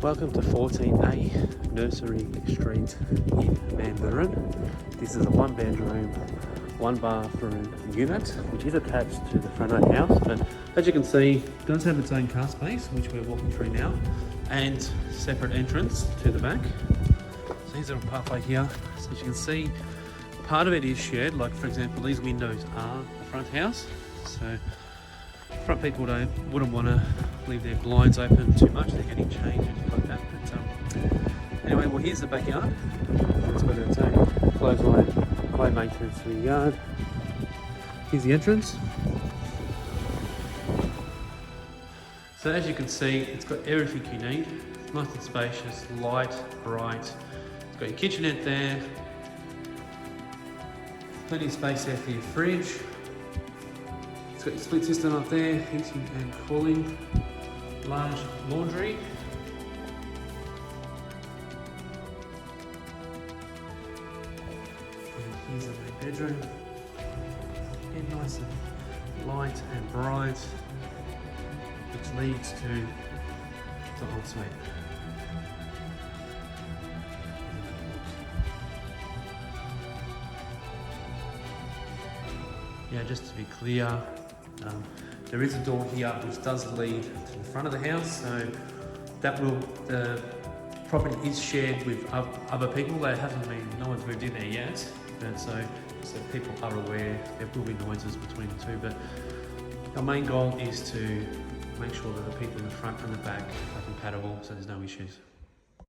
Welcome to 14A Nursery Street in Mambourin. This is a one bedroom, one bathroom unit which is attached to the front of the house, but as you can see it does have its own car space which we're walking through now, and separate entrance to the back. So here's a little pathway here. So as you can see, part of it is shared, like for example these windows are the front house, so front people wouldn't want to leave their blinds open too much, they're getting changed and like that. But anyway, well here's the backyard. It's got its own clothesline, high maintenance to the yard. Here's the entrance. So as you can see, it's got everything you need. It's nice and spacious, light, bright. It's got your kitchenette there. Plenty of space there for your fridge. It's got your split system up there, heating and cooling. Large laundry. And here's the main bedroom. Again, nice and light and bright, which leads to the ensuite. Yeah, just to be clear, there is a door here which does lead to the front of the house, so that will, the property is shared with other people. There hasn't been, no one's moved in there yet, but so people are aware there will be noises between the two, but our main goal is to make sure that the people in the front and the back are compatible so there's no issues.